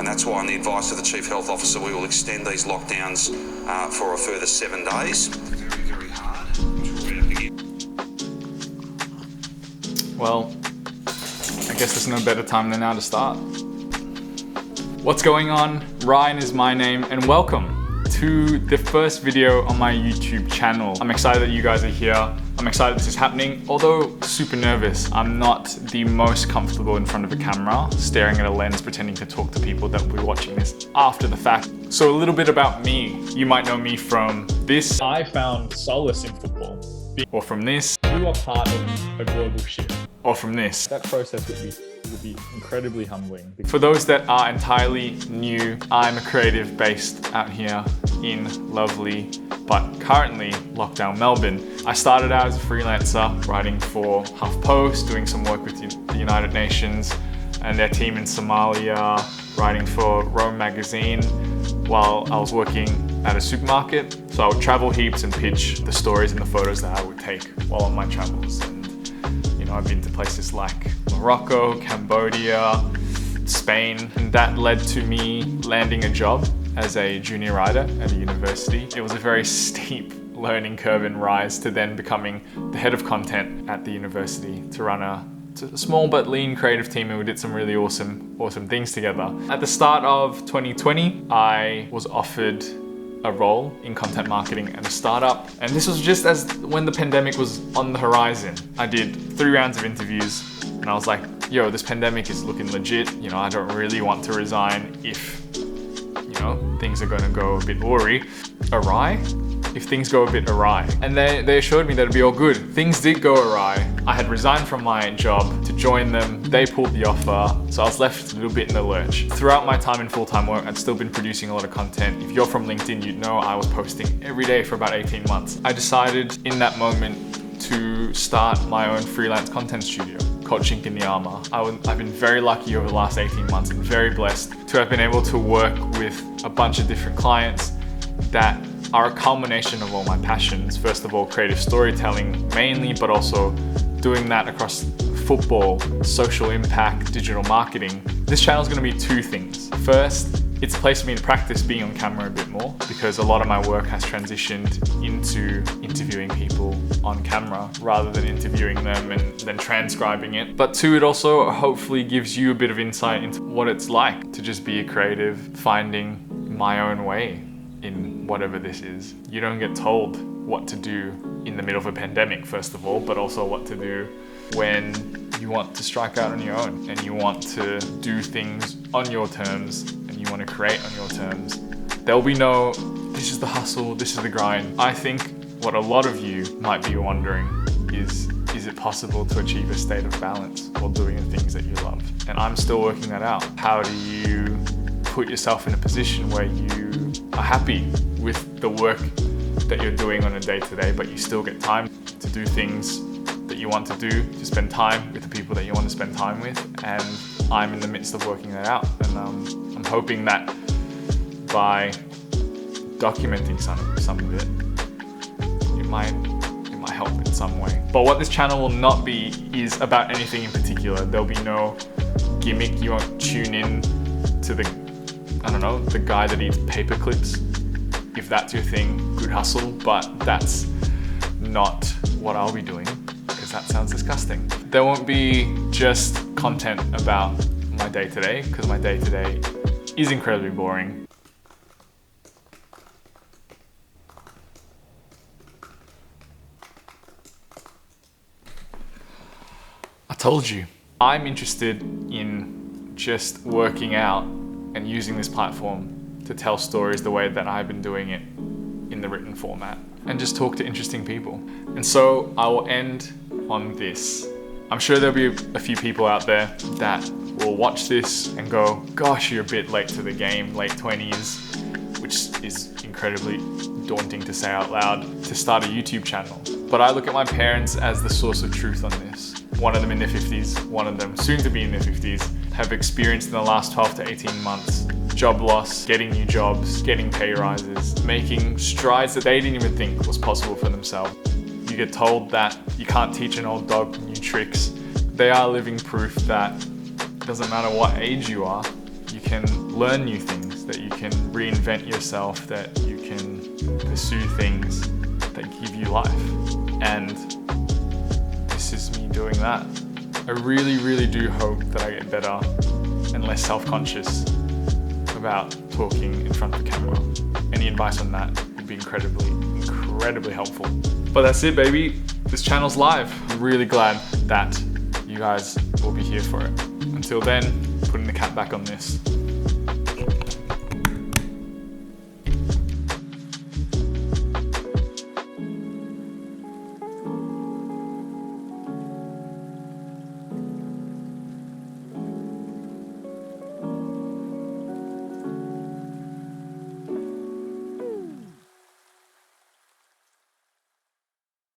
and that's why, on the advice of the Chief Health Officer, we will extend these lockdowns for a further 7 days. Very, very hard. Well, I guess there's no better time than now to start. What's going on? Ryan is my name, and welcome to the first video on my YouTube channel. I'm excited that you guys are here. I'm excited this is happening, although super nervous. I'm not the most comfortable in front of a camera, staring at a lens, pretending to talk to people that will be watching this after the fact. So a little bit about me. You might know me from this. I found solace in football. Or from this. You are part of a global shift. Or from this. That process would be incredibly humbling. For those that are entirely new, I'm a creative based out here in lovely, but currently locked down Melbourne. I started out as a freelancer, writing for HuffPost, doing some work with the United Nations and their team in Somalia, writing for Rome magazine while I was working at a supermarket. So I would travel heaps and pitch the stories and the photos that I would take while on my travels. And you know, I've been to places like Morocco, Cambodia, Spain, and that led to me landing a job as a junior writer at a university. It was a very steep learning curve and rise to then becoming the head of content at the university to run a small but lean creative team, and we did some really awesome things together. At the start of 2020, I was offered a role in content marketing at a startup, and this was just as when the pandemic was on the horizon. I did 3 rounds of interviews, and I was like, yo, this pandemic is looking legit. You know, I don't really want to resign if, you know, things are gonna go a bit awry. If things go a bit awry. And they assured me that it'd be all good. Things did go awry. I had resigned from my job to join them. They pulled the offer, so I was left a little bit in the lurch. Throughout my time in full-time work, I'd still been producing a lot of content. If you're from LinkedIn, you'd know I was posting every day for about 18 months. I decided in that moment to start my own freelance content studio called Chink in the Armor. I've been very lucky over the last 18 months and very blessed to have been able to work with a bunch of different clients that are a culmination of all my passions. First of all, creative storytelling mainly, but also doing that across football, social impact, digital marketing. This channel is going to be 2 things. First, it's a place for me to practice being on camera a bit more, because a lot of my work has transitioned into interviewing people on camera rather than interviewing them and then transcribing it. But 2, it also hopefully gives you a bit of insight into what it's like to just be a creative, finding my own way in whatever this is. You don't get told what to do in the middle of a pandemic, first of all, but also what to do when you want to strike out on your own and you want to do things on your terms and you want to create on your terms. There'll be no, this is the hustle, this is the grind. I think what a lot of you might be wondering is it possible to achieve a state of balance while doing the things that you love? And I'm still working that out. How do you put yourself in a position where you are happy with the work that you're doing on a day-to-day, but you still get time to do things that you want to do, to spend time with the people that you want to spend time with? And I'm in the midst of working that out, and I'm hoping that by documenting some of it, it might help in some way. But what this channel will not be is about anything in particular. There'll be no gimmick. You won't tune in to the guy that eats paper clips. If that's your thing, good hustle, but that's not what I'll be doing, because that sounds disgusting. There won't be just content about my day-to-day, because my day-to-day is incredibly boring. I told you, I'm interested in just working out and using this platform to tell stories the way that I've been doing it in the written format, and just talk to interesting people. And so I will end on this. I'm sure there'll be a few people out there that will watch this and go, gosh, you're a bit late to the game, late 20s, which is incredibly daunting to say out loud, to start a YouTube channel. But I look at my parents as the source of truth on this. One of them in their 50s, one of them soon to be in their 50s, have experienced in the last 12 to 18 months job loss, getting new jobs, getting pay rises, making strides that they didn't even think was possible for themselves. You get told that you can't teach an old dog new tricks. They are living proof that it doesn't matter what age you are, you can learn new things, that you can reinvent yourself, that you can pursue things that give you life. And this is me doing that. I really, really do hope that I get better and less self-conscious about talking in front of the camera. Any advice on that would be incredibly helpful. But that's it, baby. This channel's live. I'm really glad that you guys will be here for it. Until then, putting the cap back on this.